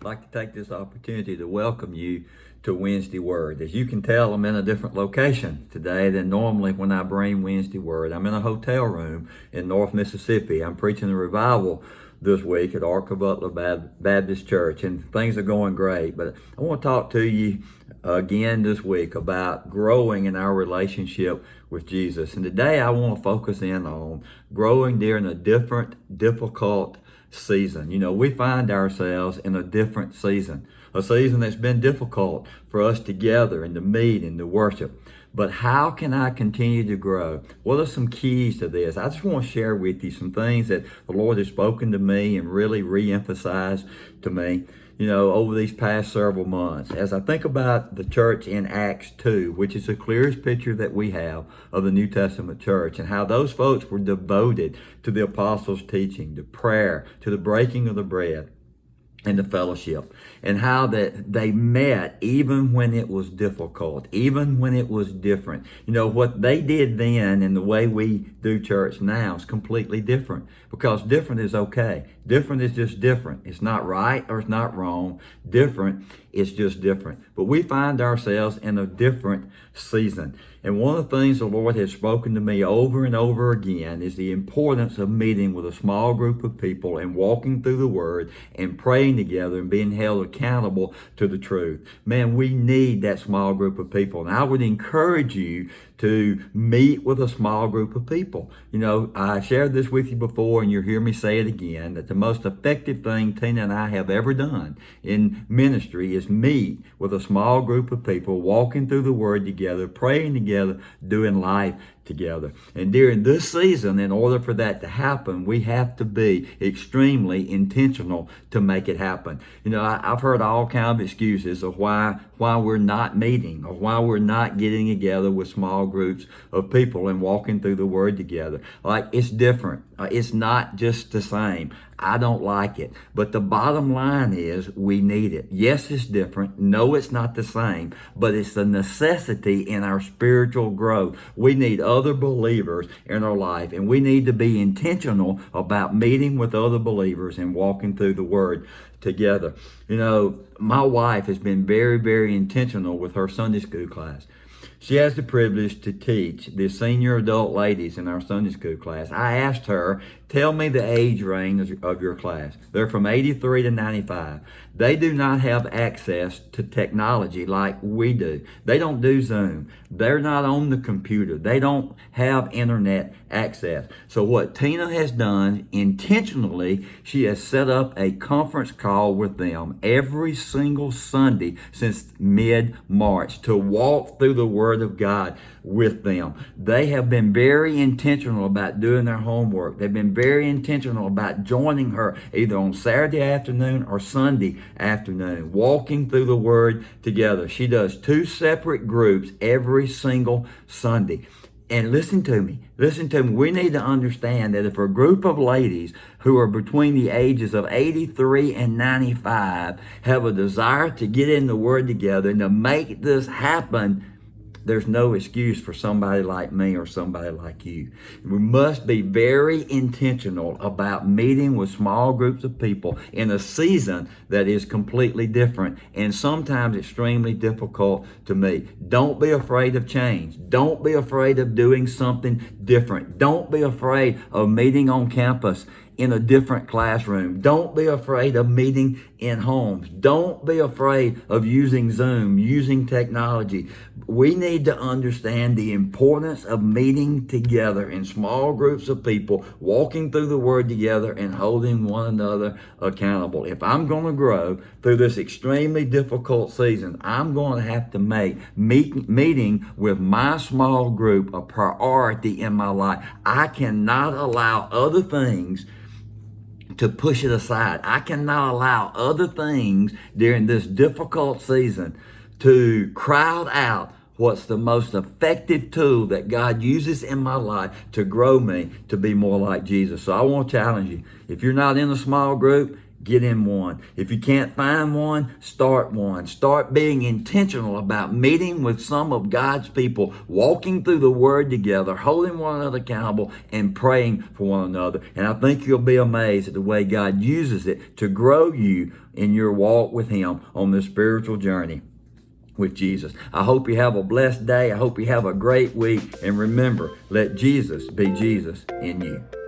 I'd like to take this opportunity to welcome you to Wednesday Word. As you can tell, I'm in a different location today than normally when I bring Wednesday Word. I'm in a hotel room in North Mississippi. I'm preaching a revival this week at Ark of Butler Baptist Church, and things are going great. But I want to talk to you again this week about growing in our relationship with Jesus. And today I want to focus in on growing during a difficult season. You know, we find ourselves in a different season, a season that's been difficult for us to gather and to meet and to worship. But how can I continue to grow? What are some keys to this? I just want to share with you some things that the Lord has spoken to me and really re-emphasized to me, you know, over these past several months. As I think about the church in Acts 2, which is the clearest picture that we have of the New Testament church, and how those folks were devoted to the apostles' teaching, to prayer, to the breaking of the bread, and the fellowship, and how that they met even when it was difficult, even when it was different. You know, what they did then and the way we do church now is completely different, because different is okay. Different is just different. It's not right or it's not wrong. Different is just different. But we find ourselves in a different season. And one of the things the Lord has spoken to me over and over again is the importance of meeting with a small group of people and walking through the Word and praying together and being held accountable to the truth. Man, we need that small group of people. And I would encourage you to meet with a small group of people. You know, I shared this with you before, and you'll hear me say it again, that the most effective thing Tina and I have ever done in ministry is meet with a small group of people, walking through the Word together, praying together, doing life together. And during this season, in order for that to happen, we have to be extremely intentional to make it happen. You know, I've heard all kinds of excuses of why we're not meeting, or why we're not getting together with small groups of people and walking through the Word together. Like, it's different. It's not just the same. I don't like it. But the bottom line is we need it. Yes, it's different. No, it's not the same. But it's a necessity in our spiritual growth. We need other believers in our life, and we need to be intentional about meeting with other believers and walking through the Word together. You know, my wife has been very, very intentional with her Sunday school class. She has the privilege to teach the senior adult ladies in our Sunday school class. I asked her, tell me the age range of your class. They're from 83 to 95. They do not have access to technology like we do. They don't do Zoom. They're not on the computer. They don't have internet access. So what Tina has done intentionally, she has set up a conference call with them every single Sunday since mid-March to walk through the Word of God with them. They have been very intentional about doing their homework. They've been very intentional about joining her either on Saturday afternoon or Sunday afternoon, walking through the Word together. She does 2 separate groups every single Sunday. And listen to me. We need to understand that if a group of ladies who are between the ages of 83 and 95 have a desire to get in the Word together and to make this happen, there's no excuse for somebody like me or somebody like you. We must be very intentional about meeting with small groups of people in a season that is completely different and sometimes extremely difficult to meet. Don't be afraid of change. Don't be afraid of doing something different. Don't be afraid of meeting on campus in a different classroom. Don't be afraid of meeting in homes. Don't be afraid of using Zoom, using technology. We need to understand the importance of meeting together in small groups of people, walking through the Word together and holding one another accountable. If I'm going to grow through this extremely difficult season, I'm going to have to make meeting with my small group a priority in my life. I cannot allow other things to push it aside. I cannot allow other things during this difficult season to crowd out what's the most effective tool that God uses in my life to grow me to be more like Jesus. So I want to challenge you. If you're not in a small group, Get in one. If you can't find one, start one. Start being intentional about meeting with some of God's people, walking through the Word together, holding one another accountable, and praying for one another. And I think you'll be amazed at the way God uses it to grow you in your walk with Him on this spiritual journey with Jesus. I hope you have a blessed day. I hope you have a great week. And remember, let Jesus be Jesus in you.